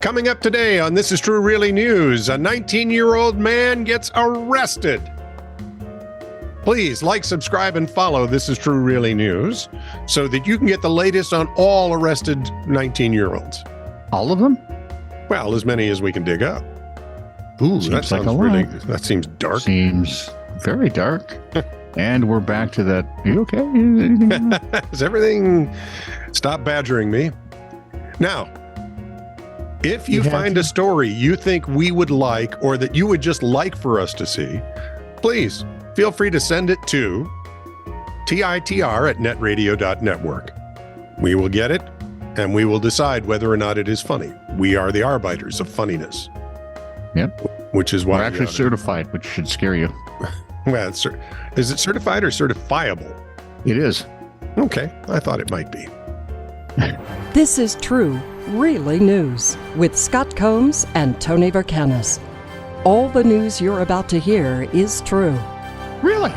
Coming up today on This Is True Really News, a 19-year-old man gets arrested. Please like, subscribe, and follow This Is True Really News so that you can get the latest on all arrested 19-year-olds. All of them? Well, as many as we can dig up. Ooh, that sounds like really, that seems dark. Seems very dark. And we're back to that. Are you okay? Is everything... Stop badgering me. Now, if you find a story you think we would like or that you would just like for us to see, please feel free to send it to TITR@netradio.network. We will get it, and we will decide whether or not it is funny. We are the arbiters of funniness. Yep. Which is why we're actually certified, which should scare you. Well, is it certified or certifiable? It is. Okay, I thought it might be. This is True Really News with Scott Combs and Tony Vercanis. All the news you're about to hear is true. Really?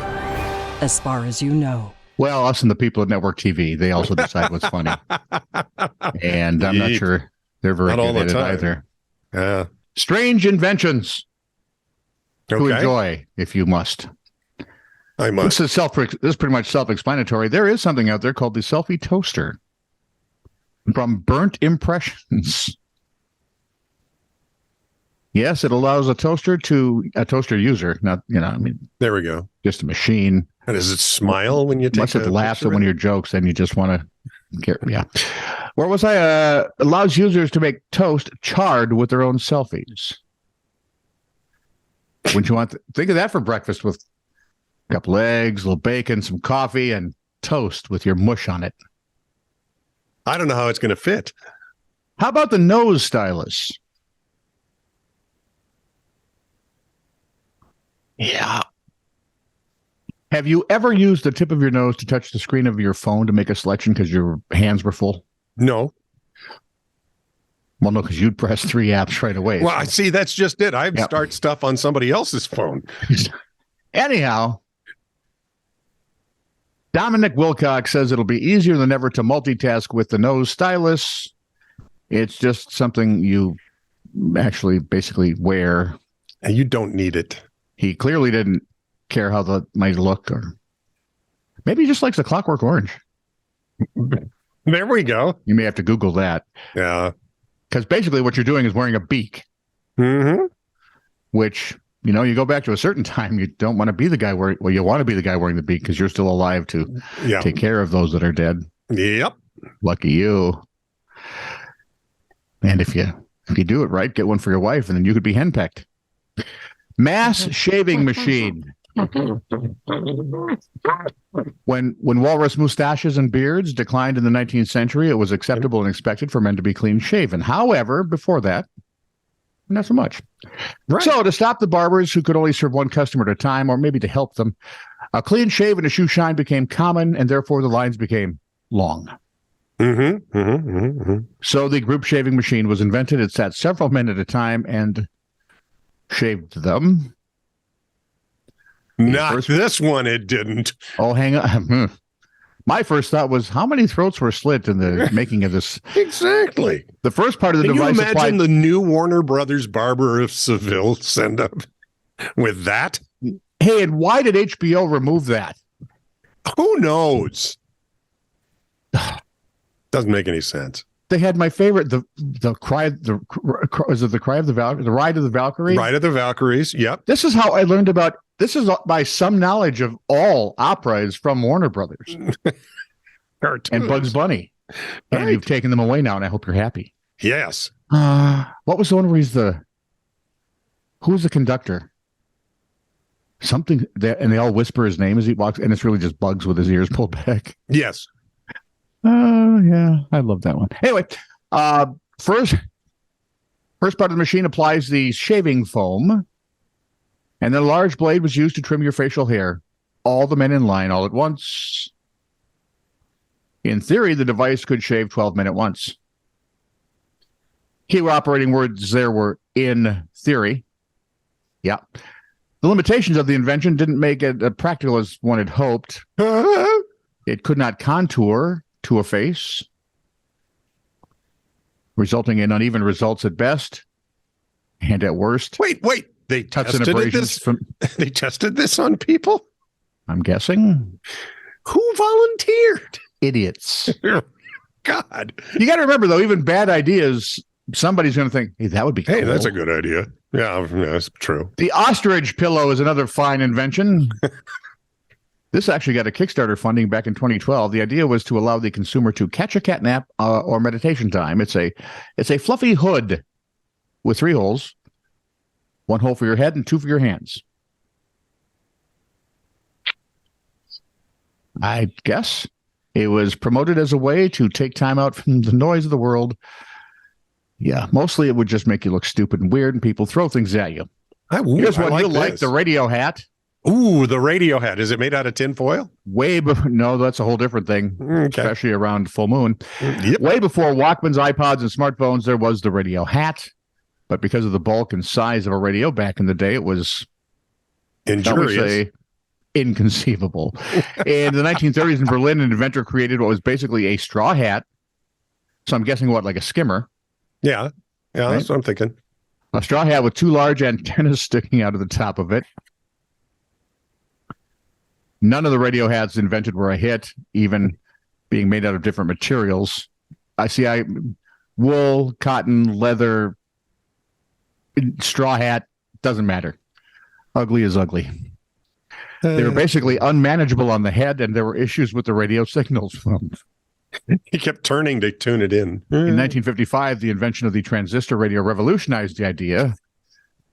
As far as you know. Well, us and the people at Network TV, they also decide what's funny. And I'm not sure they're very good at it either. Yeah. Strange inventions to Okay. enjoy, if you must. I must. This is pretty much self-explanatory. There is something out there called the selfie toaster from Burnt Impressions. Yes, it allows a toaster user, not, there we go. Just a machine. And does it smile when you take Unless it laughs at one of your jokes and you just want to get, yeah. Where was I? Allows users to make toast charred with their own selfies. Wouldn't you think of that for breakfast with a couple eggs, a little bacon, some coffee, and toast with your mush on it? I don't know how it's going to fit. How about the nose stylus? Yeah. Have you ever used the tip of your nose to touch the screen of your phone to make a selection because your hands were full? No. Well, no, because you'd press 3 apps right away. Well, I see. That's just it. I start stuff on somebody else's phone. Anyhow, Dominic Wilcox says it'll be easier than ever to multitask with the nose stylus. It's just something you actually basically wear. And you don't need it. He clearly didn't care how that might look, or maybe he just likes the Clockwork Orange. There we go. You may have to Google that. Yeah. Because basically what you're doing is wearing a beak. Mm-hmm. Which, you go back to a certain time, you don't want to be the guy wearing, well, you want to be the guy wearing the beak because you're still alive to take care of those that are dead. Yep. Lucky you. And if you do it right, get one for your wife, and then you could be henpecked. Mass shaving machine. When walrus mustaches and beards declined in the 19th century, it was acceptable and expected for men to be clean shaven. However, before that, not so much. Right. So to stop the barbers who could only serve one customer at a time, or maybe to help them, a clean shave and a shoe shine became common, and therefore the lines became long. Mm-hmm. Mm-hmm. Mm-hmm. So the group shaving machine was invented. It sat several men at a time and shaved them. Not this one, it didn't. Oh, hang on. My first thought was, how many throats were slit in the making of this? Exactly. The first part of the device. Can you imagine the new Warner Brothers Barber of Seville send up with that? Hey, and why did HBO remove that? Who knows? Doesn't make any sense. They had my favorite, the ride of the Valkyrie? Ride of the Valkyries, yep. This is how I learned about, this is by some knowledge of all operas from Warner Brothers. And Bugs Bunny. Right. And you've taken them away now, and I hope you're happy. Yes. What was the one where who's the conductor? Something, and they all whisper his name as he walks, and it's really just Bugs with his ears pulled back. Yes. Oh, yeah. I love that one. Anyway, first part of the machine applies the shaving foam, and the large blade was used to trim your facial hair. All the men in line all at once. In theory, the device could shave 12 men at once. Key operating words there were in theory. Yeah. The limitations of the invention didn't make it practical as one had hoped. It could not contour to a face. resulting in uneven results at best and at worst. Wait. They Cuts and tested abrasions this. They tested this on people. I'm guessing. Who volunteered? Idiots. God. You got to remember, though, even bad ideas, somebody's going to think, hey, that would be cool. Hey, that's a good idea. Yeah, that's true. The ostrich pillow is another fine invention. This actually got a Kickstarter funding back in 2012. The idea was to allow the consumer to catch a cat nap or meditation time. It's a fluffy hood with 3 holes, 1 hole for your head and 2 for your hands. I guess it was promoted as a way to take time out from the noise of the world. Yeah, mostly it would just make you look stupid and weird, and people throw things at you. Here's what you like, the radio hat. Ooh, the radio hat. Is it made out of tinfoil? No, that's a whole different thing, especially around full moon. Yep. Way before Walkmans, iPods, and smartphones, there was the radio hat. But because of the bulk and size of a radio back in the day, it was injurious. Inconceivable. In the 1930s in Berlin, an inventor created what was basically a straw hat. So I'm guessing like a skimmer. Yeah, right? That's what I'm thinking. A straw hat with 2 large antennas sticking out of the top of it. None of the radio hats invented were a hit, even being made out of different materials. Wool, cotton, leather, straw hat, doesn't matter. Ugly is ugly. They were basically unmanageable on the head, and there were issues with the radio signals. He kept turning to tune it in. In 1955, the invention of the transistor radio revolutionized the idea.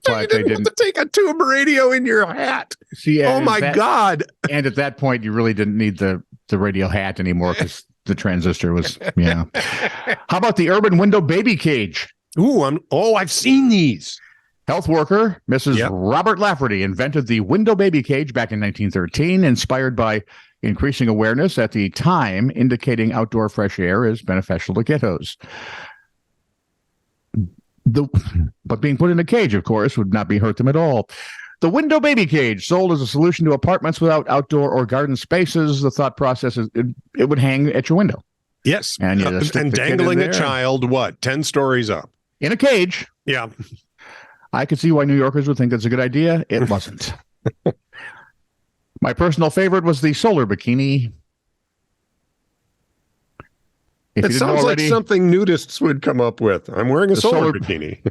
But they didn't have to take a tube radio in your hat. See, oh my God. And at that point, you really didn't need the radio hat anymore because the transistor was, yeah. How about the urban window baby cage? Ooh, I've seen these. Health worker Mrs. Robert Lafferty invented the window baby cage back in 1913, inspired by increasing awareness at the time, indicating outdoor fresh air is beneficial to kiddos. But being put in a cage, of course, would not hurt them at all. The window baby cage, sold as a solution to apartments without outdoor or garden spaces. The thought process is it would hang at your window. Yes, and dangling a child, 10 stories up? In a cage. Yeah. I could see why New Yorkers would think that's a good idea. It wasn't. My personal favorite was the solar bikini. It sounds like something nudists would come up with. I'm wearing a solar bikini.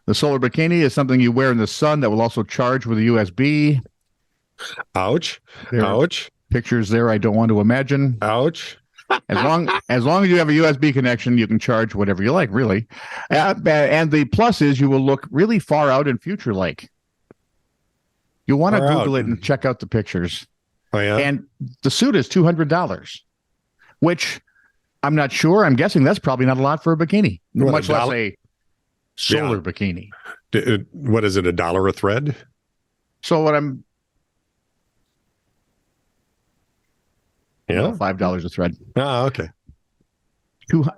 The solar bikini is something you wear in the sun that will also charge with a USB. Ouch. Ouch. Pictures there I don't want to imagine. Ouch. As long as you have a USB connection, you can charge whatever you like, really. And the plus is you will look really far out in future like. You want to Google it and check out the pictures. Oh, yeah? And the suit is $200, which I'm not sure. I'm guessing that's probably not a lot for a bikini, much less a solar bikini. What is it, $1 a thread? So what I'm... Yeah, $5 a thread. Oh, okay.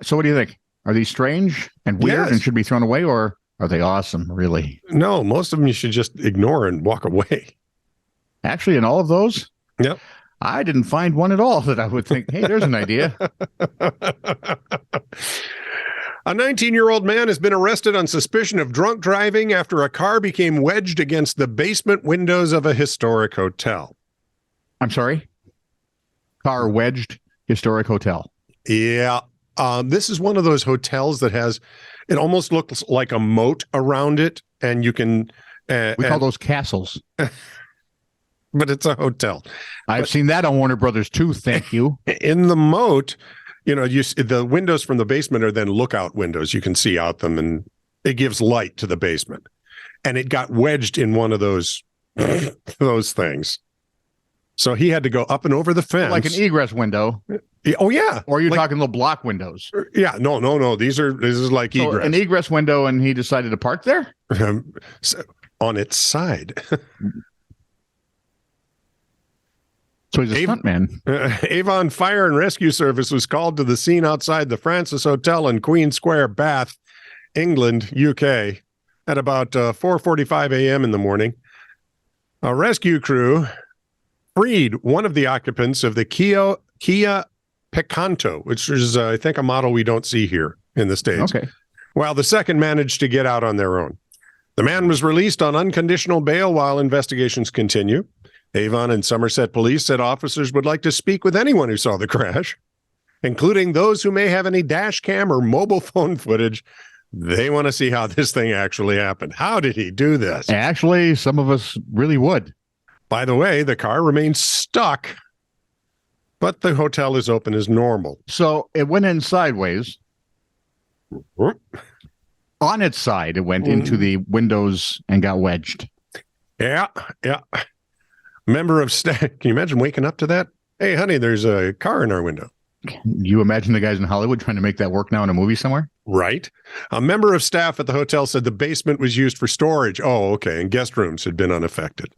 So what do you think? Are these strange and weird and should be thrown away, or are they awesome, really? No, most of them you should just ignore and walk away. Actually, in all of those? Yep. I didn't find one at all that I would think, hey, there's an idea. A 19-year-old man has been arrested on suspicion of drunk driving after a car became wedged against the basement windows of a historic hotel. I'm sorry? Car wedged historic hotel. Yeah. This is one of those hotels that it almost looks like a moat around it, and you can... we call those castles. But it's a hotel. I've seen that on Warner Brothers too, thank you. In the moat, the windows from the basement are then lookout windows. You can see out them, and it gives light to the basement. And it got wedged in one of those things. So he had to go up and over the fence. Like an egress window. Oh, yeah. Or you're talking little block windows. Yeah, no. This is like egress. An egress window, and he decided to park there? On its side. So he's a stuntman. Avon Fire and Rescue Service was called to the scene outside the Francis Hotel in Queen Square, Bath, England, UK, at about 4:45 a.m. in the morning. A rescue crew freed one of the occupants of the Kia Picanto, which is, I think, a model we don't see here in the States. Okay. while the second managed to get out on their own. The man was released on unconditional bail while investigations continue. Avon and Somerset police said officers would like to speak with anyone who saw the crash, including those who may have any dash cam or mobile phone footage. They want to see how this thing actually happened. How did he do this? Actually, some of us really would. By the way, the car remains stuck, but the hotel is open as normal. So it went in sideways. On its side, it went into the windows and got wedged. Yeah. Member of staff. Can you imagine waking up to that? Hey, honey, there's a car in our window. You imagine the guys in Hollywood trying to make that work now in a movie somewhere? Right. A member of staff at the hotel said the basement was used for storage. Oh, okay. And guest rooms had been unaffected.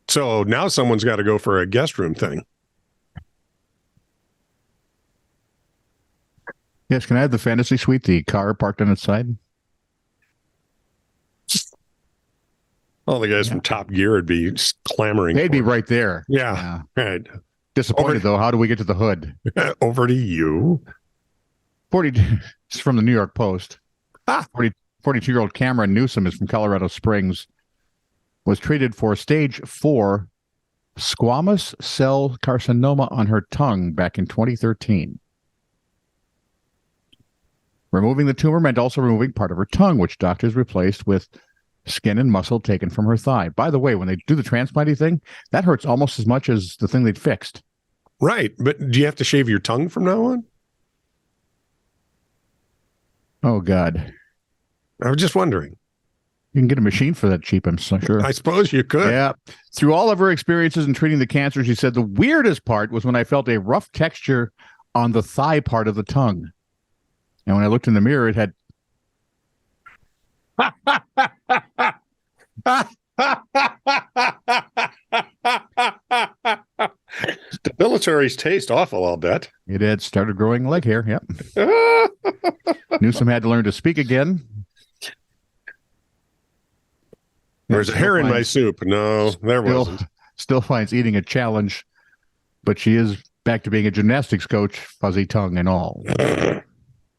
So now someone's got to go for a guest room thing. Yes, can I have the fantasy suite, the car parked on its side? All the guys from Top Gear would be clamoring. They'd be for it. right there. Yeah. Right. Disappointed, though. How do we get to the hood? Over to you. 40. It's from the New York Post. 42-year-old Cameron Newsom is from Colorado Springs. Was treated for stage 4 squamous cell carcinoma on her tongue back in 2013. Removing the tumor meant also removing part of her tongue, which doctors replaced with skin and muscle taken from her thigh. By the way, when they do the transplanting thing, that hurts almost as much as the thing they'd fixed. Right. But do you have to shave your tongue from now on? Oh, God. I was just wondering. You can get a machine for that cheap, I'm so sure. I suppose you could. Yeah. Through all of her experiences in treating the cancer, she said the weirdest part was when I felt a rough texture on the thigh part of the tongue. And when I looked in the mirror, it had... Military's taste awful, I'll bet. It had started growing leg hair, yep. Newsom had to learn to speak again. There's a hair in my soup. No, there wasn't. Still finds eating a challenge, but she is back to being a gymnastics coach, fuzzy tongue and all.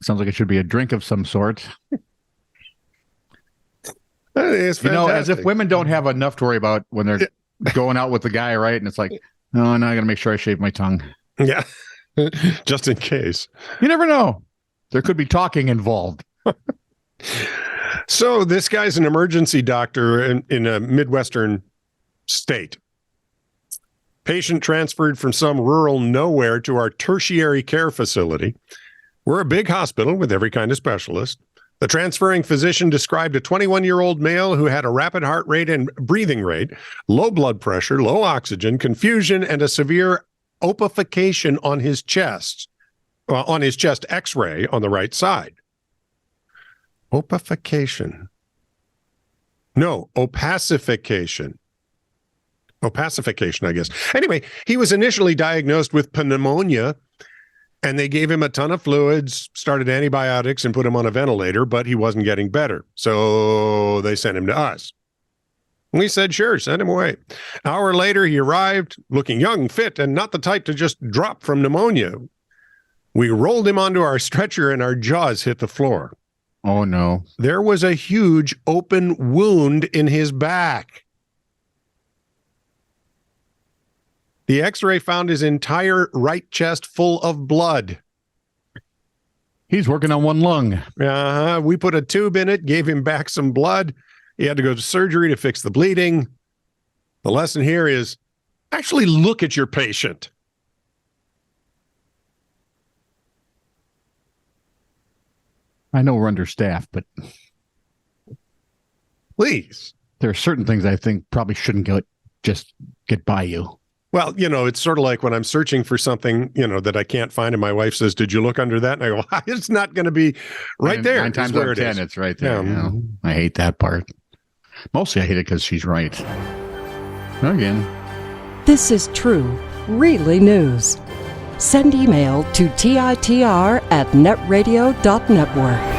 Sounds like it should be a drink of some sort. It's you know, as if women don't have enough to worry about when they're going out with the guy, right? And it's like, oh, now I got to make sure I shave my tongue. Yeah, just in case. You never know. There could be talking involved. So this guy's an emergency doctor in a Midwestern state. Patient transferred from some rural nowhere to our tertiary care facility. We're a big hospital with every kind of specialist. The transferring physician described a 21-year-old male who had a rapid heart rate and breathing rate, low blood pressure, low oxygen, confusion, and a severe opacification on his chest X-ray on the right side. Opacification. No, opacification. Opacification, I guess. Anyway, he was initially diagnosed with pneumonia, and they gave him a ton of fluids, started antibiotics, and put him on a ventilator, but he wasn't getting better. So they sent him to us. We said, sure, send him away. An hour later, he arrived looking young, fit, and not the type to just drop from pneumonia. We rolled him onto our stretcher, and our jaws hit the floor. Oh, no. There was a huge open wound in his back. The X-ray found his entire right chest full of blood. He's working on one lung. We put a tube in it, gave him back some blood. He had to go to surgery to fix the bleeding. The lesson here is actually look at your patient. I know we're understaffed, but Please. there are certain things I think probably shouldn't just get by you. Well, it's sort of like when I'm searching for something, that I can't find, and my wife says, "Did you look under that?" And I go, "It's not going to be right there." 9 times out of 10, it's right there. Yeah. I hate that part. Mostly I hate it because she's right. Again. This is true, really news. Send email to TITR@netradio.network.